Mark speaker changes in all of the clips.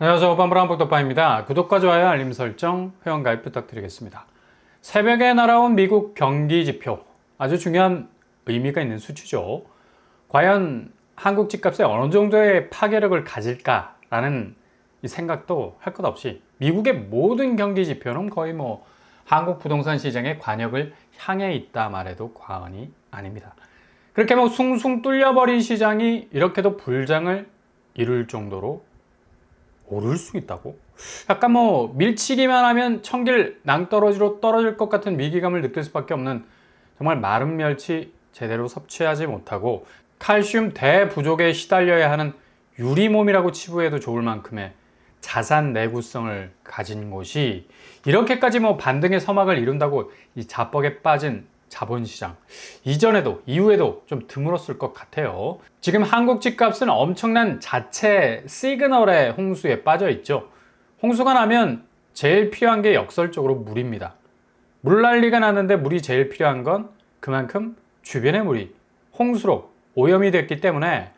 Speaker 1: 안녕하세요. 오빠무랑복덕바입니다. 구독과 좋아요, 알림 설정, 회원가입 부탁드리겠습니다. 새벽에 날아온 미국 경기지표, 아주 중요한 의미가 있는 수치죠. 과연 한국 집값에 어느 정도의 파괴력을 가질까라는 이 생각도 할 것 없이 미국의 모든 경기지표는 거의 한국 부동산 시장의 관역을 향해 있다 말해도 과언이 아닙니다. 그렇게 숭숭 뚫려버린 시장이 이렇게도 불장을 이룰 정도로 오를 수 있다고? 약간 밀치기만 하면 청길 낭떠러지로 떨어질 것 같은 위기감을 느낄 수밖에 없는 정말 마른 멸치 제대로 섭취하지 못하고 칼슘 대부족에 시달려야 하는 유리몸이라고 치부해도 좋을 만큼의 자산 내구성을 가진 곳이 이렇게까지 반등의 서막을 이룬다고 이 자뻑에 빠진 자본시장 이전에도 이후에도 좀 드물었을 것 같아요. 지금 한국 집값은 엄청난 자체 시그널의 홍수에 빠져 있죠. 홍수가 나면 제일 필요한 게 역설적으로 물입니다. 물난리가 나는데 물이 제일 필요한 건 그만큼 주변의 물이 홍수로 오염이 됐기 때문에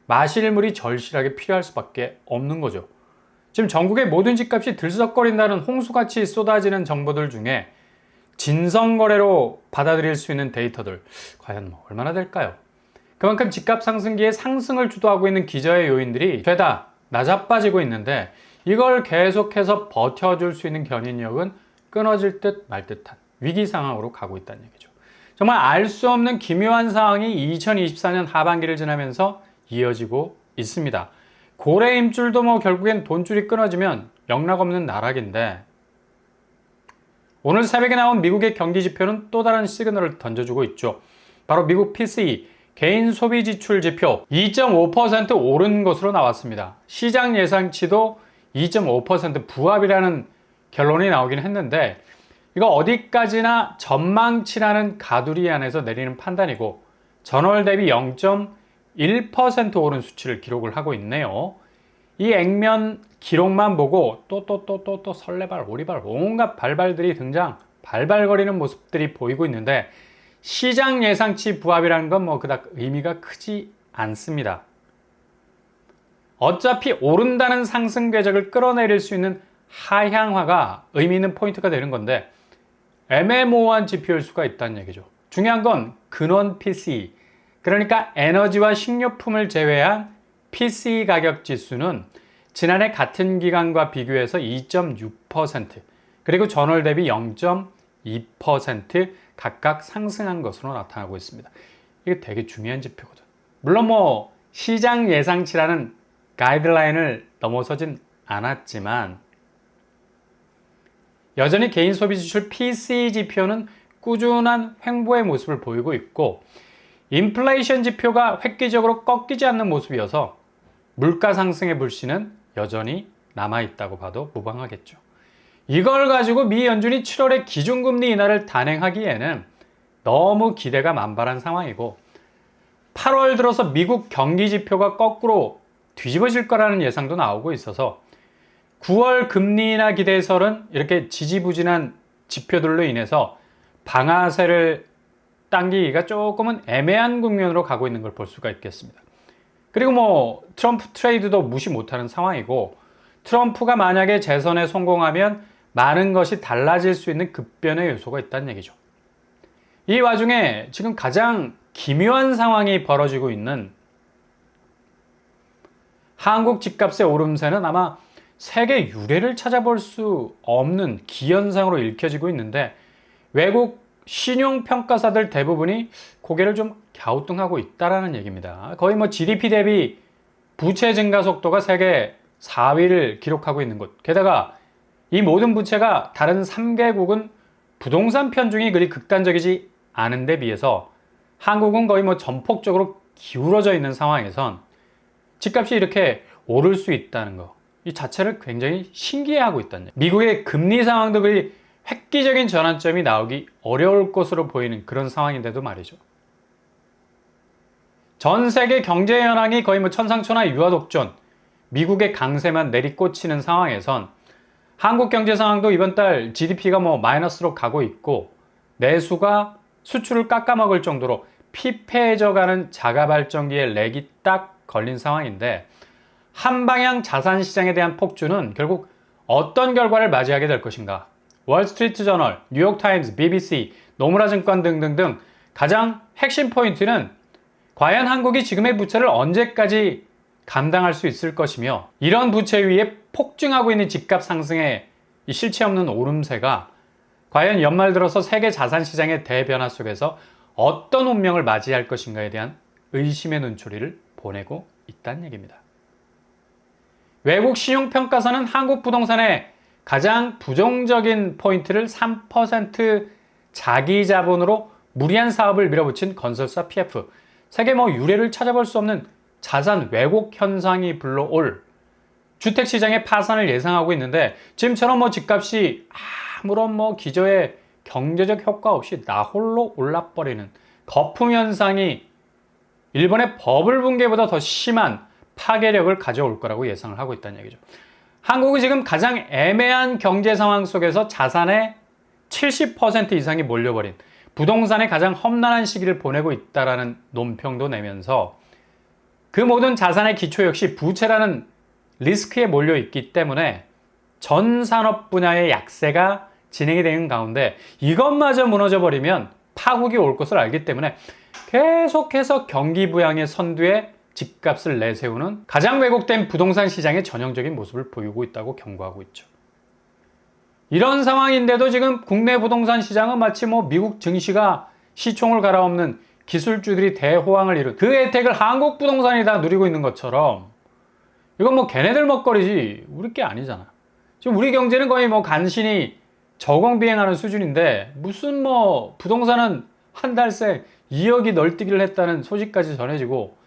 Speaker 1: 마실 물이 절실하게 필요할 수밖에 없는 거죠. 지금 전국의 모든 집값이 들썩거린다는 홍수같이 쏟아지는 정보들 중에 진성거래로 받아들일 수 있는 데이터들 과연 얼마나 될까요? 그만큼 집값 상승기에 상승을 주도하고 있는 기저의 요인들이 죄다 낮아빠지고 있는데 이걸 계속해서 버텨줄 수 있는 견인력은 끊어질 듯 말 듯한 위기 상황으로 가고 있다는 얘기죠. 정말 알 수 없는 기묘한 상황이 2024년 하반기를 지나면서 이어지고 있습니다. 고래 임줄도 결국엔 돈줄이 끊어지면 영락없는 나락인데 오늘 새벽에 나온 미국의 경기 지표는 또 다른 시그널을 던져주고 있죠. 바로 미국 PCE 개인 소비 지출 지표 2.5% 오른 것으로 나왔습니다. 시장 예상치도 2.5% 부합이라는 결론이 나오긴 했는데 이거 어디까지나 전망치라는 가두리 안에서 내리는 판단이고 전월 대비 0.1% 오른 수치를 기록을 하고 있네요. 이 액면 기록만 보고 또 설레발, 오리발, 온갖 발발들이 등장, 발발거리는 모습들이 보이고 있는데 시장 예상치 부합이라는 건 그닥 의미가 크지 않습니다. 어차피 오른다는 상승 궤적을 끌어내릴 수 있는 하향화가 의미 있는 포인트가 되는 건데 애매모호한 지표일 수가 있다는 얘기죠. 중요한 건 근원 PCE, 그러니까 에너지와 식료품을 제외한 PCE 가격 지수는 지난해 같은 기간과 비교해서 2.6% 그리고 전월 대비 0.2% 각각 상승한 것으로 나타나고 있습니다. 이게 되게 중요한 지표거든. 물론 시장 예상치라는 가이드라인을 넘어서진 않았지만 여전히 개인 소비 지출 PCE 지표는 꾸준한 횡보의 모습을 보이고 있고 인플레이션 지표가 획기적으로 꺾이지 않는 모습이어서 물가 상승의 불씨는 여전히 남아있다고 봐도 무방하겠죠. 이걸 가지고 미 연준이 7월에 기준금리 인하를 단행하기에는 너무 기대가 만발한 상황이고 8월 들어서 미국 경기 지표가 거꾸로 뒤집어질 거라는 예상도 나오고 있어서 9월 금리 인하 기대설은 이렇게 지지부진한 지표들로 인해서 방아쇠를 당기기가 조금은 애매한 국면으로 가고 있는 걸 볼 수가 있겠습니다. 그리고 트럼프 트레이드도 무시 못하는 상황이고 트럼프가 만약에 재선에 성공하면 많은 것이 달라질 수 있는 급변의 요소가 있다는 얘기죠. 이 와중에 지금 가장 기묘한 상황이 벌어지고 있는 한국 집값의 오름세는 아마 세계 유례를 찾아볼 수 없는 기현상으로 읽혀지고 있는데 외국 신용평가사들 대부분이 고개를 좀 갸우뚱하고 있다라는 얘기입니다. 거의 GDP 대비 부채 증가 속도가 세계 4위를 기록하고 있는 곳. 게다가 이 모든 부채가 다른 3개국은 부동산 편중이 그리 극단적이지 않은 데 비해서 한국은 거의 전폭적으로 기울어져 있는 상황에선 집값이 이렇게 오를 수 있다는 거. 이 자체를 굉장히 신기해하고 있다는 얘기. 미국의 금리 상황도 그리 획기적인 전환점이 나오기 어려울 것으로 보이는 그런 상황인데도 말이죠. 전 세계 경제 현황이 거의 천상천하 유아독전, 미국의 강세만 내리꽂히는 상황에선 한국 경제 상황도 이번 달 GDP가 마이너스로 가고 있고 내수가 수출을 깎아먹을 정도로 피폐해져가는 자가발전기의 렉이 딱 걸린 상황인데 한방향 자산 시장에 대한 폭주는 결국 어떤 결과를 맞이하게 될 것인가? 월스트리트 저널, 뉴욕타임스, BBC, 노무라 증권 등등등 가장 핵심 포인트는 과연 한국이 지금의 부채를 언제까지 감당할 수 있을 것이며, 이런 부채 위에 폭증하고 있는 집값 상승의 이 실체 없는 오름세가 과연 연말 들어서 세계 자산 시장의 대변화 속에서 어떤 운명을 맞이할 것인가에 대한 의심의 눈초리를 보내고 있다는 얘기입니다. 외국 신용평가사는 한국 부동산의 가장 부정적인 포인트를 3% 자기 자본으로 무리한 사업을 밀어붙인 건설사 PF, 세계 유례를 찾아볼 수 없는 자산 왜곡 현상이 불러올 주택시장의 파산을 예상하고 있는데, 지금처럼 집값이 아무런 기저의 경제적 효과 없이 나홀로 올라버리는 거품 현상이 일본의 버블 붕괴보다 더 심한 파괴력을 가져올 거라고 예상을 하고 있다는 얘기죠. 한국은 지금 가장 애매한 경제 상황 속에서 자산의 70% 이상이 몰려버린 부동산의 가장 험난한 시기를 보내고 있다라는 논평도 내면서, 그 모든 자산의 기초 역시 부채라는 리스크에 몰려 있기 때문에 전 산업 분야의 약세가 진행이 되는 가운데 이것마저 무너져 버리면 파국이 올 것을 알기 때문에 계속해서 경기 부양의 선두에 집값을 내세우는 가장 왜곡된 부동산 시장의 전형적인 모습을 보이고 있다고 경고하고 있죠. 이런 상황인데도 지금 국내 부동산 시장은 마치 미국 증시가 시총을 갈아엎는 기술주들이 대호황을 이룬 그 혜택을 한국 부동산이 다 누리고 있는 것처럼, 이건 걔네들 먹거리지 우리 게 아니잖아. 지금 우리 경제는 거의 간신히 저공비행하는 수준인데, 무슨 부동산은 한 달 새 2억이 널뛰기를 했다는 소식까지 전해지고,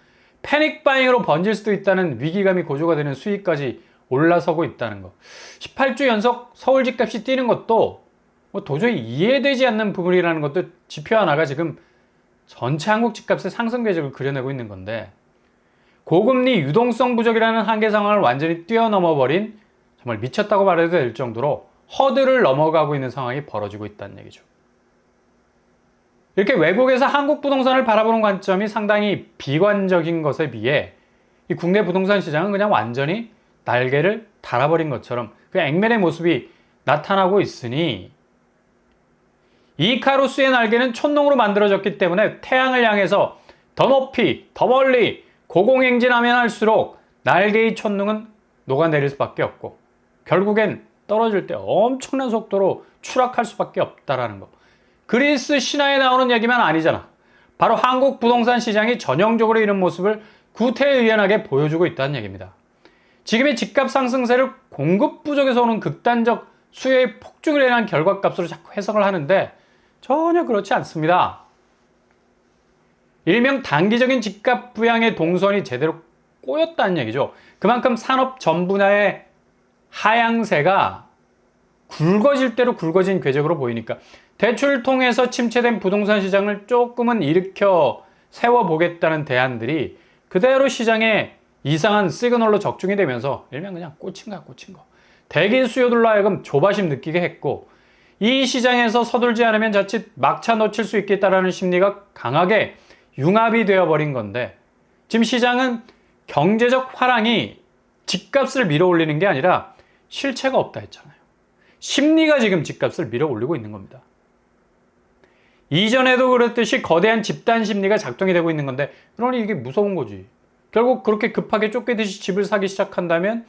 Speaker 1: 패닉 바잉으로 번질 수도 있다는 위기감이 고조가 되는 수익까지 올라서고 있다는 거. 18주 연속 서울 집값이 뛰는 것도 도저히 이해되지 않는 부분이라는 것도 지표 하나가 지금 전체 한국 집값의 상승 궤적을 그려내고 있는 건데, 고금리 유동성 부족이라는 한계 상황을 완전히 뛰어넘어 버린, 정말 미쳤다고 말해도 될 정도로 허들을 넘어가고 있는 상황이 벌어지고 있다는 얘기죠. 이렇게 외국에서 한국 부동산을 바라보는 관점이 상당히 비관적인 것에 비해 이 국내 부동산 시장은 그냥 완전히 날개를 달아버린 것처럼 그 액면의 모습이 나타나고 있으니, 이카루스의 날개는 촛농으로 만들어졌기 때문에 태양을 향해서 더 높이 더 멀리 고공행진하면 할수록 날개의 촛능은 녹아내릴 수밖에 없고, 결국엔 떨어질 때 엄청난 속도로 추락할 수밖에 없다라는 거. 그리스 신화에 나오는 얘기만 아니잖아. 바로 한국 부동산 시장이 전형적으로 이런 모습을 구태의연하게 보여주고 있다는 얘기입니다. 지금의 집값 상승세를 공급 부족에서 오는 극단적 수요의 폭증을 인한 결과값으로 자꾸 해석을 하는데 전혀 그렇지 않습니다. 일명 단기적인 집값 부양의 동선이 제대로 꼬였다는 얘기죠. 그만큼 산업 전 분야의 하향세가 굵어질 대로 굵어진 궤적으로 보이니까 대출 통해서 침체된 부동산 시장을 조금은 일으켜 세워보겠다는 대안들이 그대로 시장에 이상한 시그널로 적중이 되면서 일명 그냥 꽂힌 거야, 꽂힌 거. 대기 수요들로 하여금 조바심 느끼게 했고, 이 시장에서 서둘지 않으면 자칫 막차 놓칠 수 있겠다라는 심리가 강하게 융합이 되어버린 건데, 지금 시장은 경제적 화랑이 집값을 밀어 올리는 게 아니라 실체가 없다 했잖아요. 심리가 지금 집값을 밀어 올리고 있는 겁니다. 이전에도 그랬듯이 거대한 집단 심리가 작동이 되고 있는 건데, 그러니 이게 무서운 거지. 결국 그렇게 급하게 쫓기듯이 집을 사기 시작한다면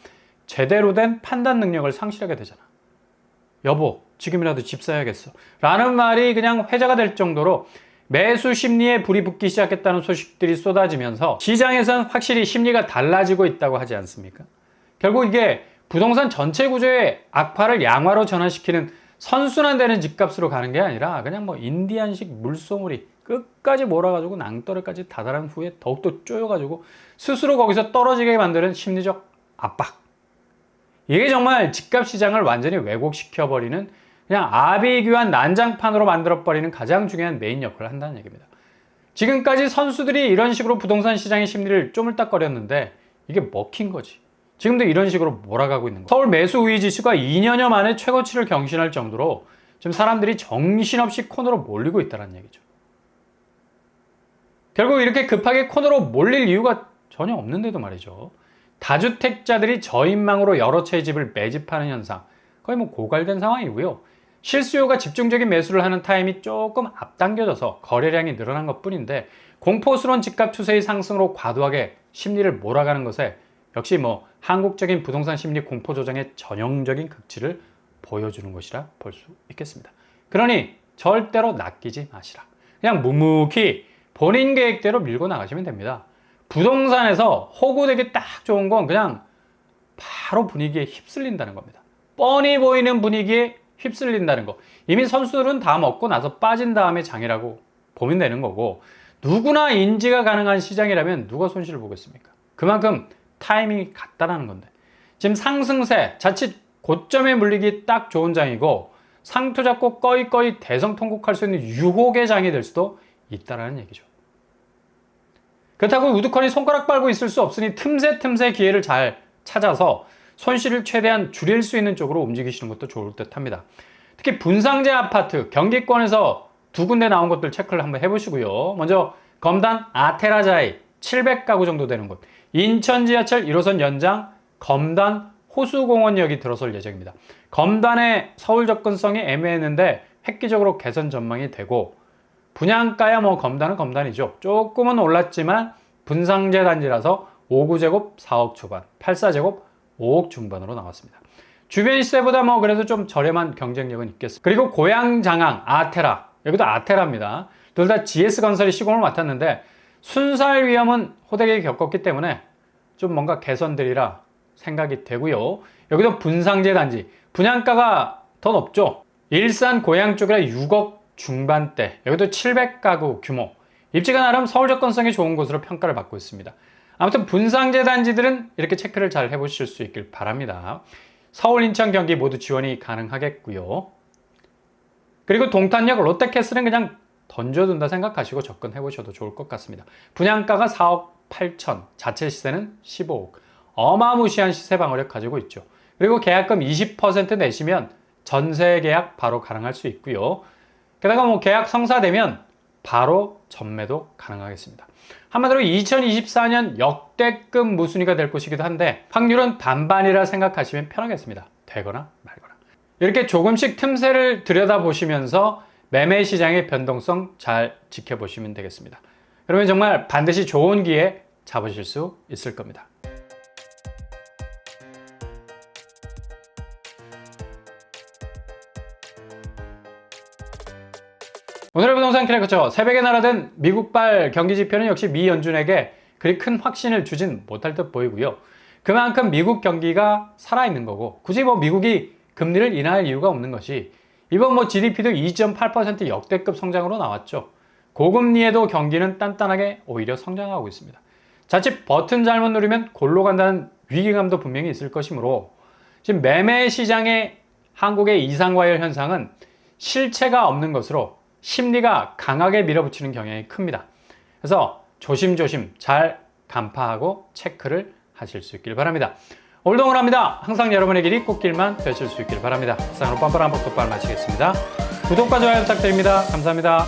Speaker 1: 제대로 된 판단 능력을 상실하게 되잖아. 여보, 지금이라도 집 사야겠어 라는 말이 그냥 회자가 될 정도로 매수 심리에 불이 붙기 시작했다는 소식들이 쏟아지면서 시장에선 확실히 심리가 달라지고 있다고 하지 않습니까? 결국 이게 부동산 전체 구조의 악화를 양화로 전환시키는 선순환되는 집값으로 가는 게 아니라 그냥 인디안식 물소물이 끝까지 몰아가지고 낭떠러까지 다다른 후에 더욱더 쪼여가지고 스스로 거기서 떨어지게 만드는 심리적 압박. 이게 정말 집값 시장을 완전히 왜곡시켜버리는, 그냥 아비규환 난장판으로 만들어버리는 가장 중요한 메인 역할을 한다는 얘기입니다. 지금까지 선수들이 이런 식으로 부동산 시장의 심리를 쪼물딱거렸는데 이게 먹힌 거지. 지금도 이런 식으로 몰아가고 있는 거예요. 서울 매수 우위 지수가 2년여 만에 최고치를 경신할 정도로 지금 사람들이 정신없이 코너로 몰리고 있다는 얘기죠. 결국 이렇게 급하게 코너로 몰릴 이유가 전혀 없는데도 말이죠. 다주택자들이 저인망으로 여러 채의 집을 매집하는 현상, 거의 뭐 고갈된 상황이고요. 실수요가 집중적인 매수를 하는 타임이 조금 앞당겨져서 거래량이 늘어난 것뿐인데, 공포스러운 집값 추세의 상승으로 과도하게 심리를 몰아가는 것에 역시 뭐 한국적인 부동산 심리 공포 조정의 전형적인 극치를 보여주는 것이라 볼 수 있겠습니다. 그러니 절대로 낚이지 마시라. 그냥 묵묵히 본인 계획대로 밀고 나가시면 됩니다. 부동산에서 호구되기 딱 좋은 건 그냥 바로 분위기에 휩쓸린다는 겁니다. 뻔히 보이는 분위기에 휩쓸린다는 거. 이미 선수들은 다 먹고 나서 빠진 다음에 장이라고 보면 되는 거고, 누구나 인지가 가능한 시장이라면 누가 손실을 보겠습니까? 그만큼 타이밍이 같다라는 건데, 지금 상승세 자칫 고점에 물리기 딱 좋은 장이고, 상투 잡고 꺼이꺼이 대성통곡할 수 있는 유혹의 장이 될 수도 있다라는 얘기죠. 그렇다고 우두커니 손가락 빨고 있을 수 없으니 틈새 기회를 잘 찾아서 손실을 최대한 줄일 수 있는 쪽으로 움직이시는 것도 좋을 듯 합니다. 특히 분상제 아파트, 경기권에서 두 군데 나온 것들 체크를 한번 해보시고요. 먼저 검단 아테라자이 700가구 정도 되는 곳, 인천 지하철 1호선 연장 검단 호수공원역이 들어설 예정입니다. 검단의 서울 접근성이 애매했는데 획기적으로 개선 전망이 되고, 분양가야 뭐 검단은 검단이죠. 조금은 올랐지만 분상제 단지라서 5구제곱 4억 초반, 84제곱 5억 중반으로 나왔습니다. 주변 시세보다 뭐 그래도 좀 저렴한 경쟁력은 있겠습니다. 그리고 고양장항 아테라, 여기도 아테라입니다. 둘 다 GS건설이 시공을 맡았는데 순살 위험은 호되게 겪었기 때문에 좀 뭔가 개선되리라 생각이 되고요. 여기도 분상제 단지, 분양가가 더 높죠. 일산 고양 쪽이라 6억 중반대, 여기도 700가구 규모, 입지가 나름 서울 접근성이 좋은 곳으로 평가를 받고 있습니다. 아무튼 분상제 단지들은 이렇게 체크를 잘 해보실 수 있길 바랍니다. 서울, 인천, 경기 모두 지원이 가능하겠고요. 그리고 동탄역 롯데캐슬은 그냥 던져둔다 생각하시고 접근해 보셔도 좋을 것 같습니다. 분양가가 4억 8천, 자체 시세는 15억. 어마무시한 시세 방어력 가지고 있죠. 그리고 계약금 20% 내시면 전세 계약 바로 가능할 수 있고요. 게다가 뭐 계약 성사되면 바로 전매도 가능하겠습니다. 한마디로 2024년 역대급 무순위가 될 것이기도 한데, 확률은 반반이라 생각하시면 편하겠습니다. 되거나 말거나. 이렇게 조금씩 틈새를 들여다보시면서 매매 시장의 변동성 잘 지켜보시면 되겠습니다. 그러면 정말 반드시 좋은 기회 잡으실 수 있을 겁니다. 오늘의 부동산 캐릭터죠. 새벽에 날아든 미국발 경기지표는 역시 미 연준에게 그리 큰 확신을 주진 못할 듯 보이고요. 그만큼 미국 경기가 살아있는 거고, 굳이 뭐 미국이 금리를 인하할 이유가 없는 것이, 이번 뭐 GDP도 2.8% 역대급 성장으로 나왔죠. 고금리에도 경기는 단단하게 오히려 성장하고 있습니다. 자칫 버튼 잘못 누르면 골로 간다는 위기감도 분명히 있을 것이므로, 지금 매매 시장의 한국의 이상과열 현상은 실체가 없는 것으로 심리가 강하게 밀어붙이는 경향이 큽니다. 그래서 조심조심 잘 간파하고 체크를 하실 수 있길 바랍니다. 오늘도 응원합니다. 항상 여러분의 길이 꽃길만 되실 수 있길 바랍니다. 이상으로 뻔뻔한 복독발 마치겠습니다. 구독과 좋아요 부탁드립니다. 감사합니다.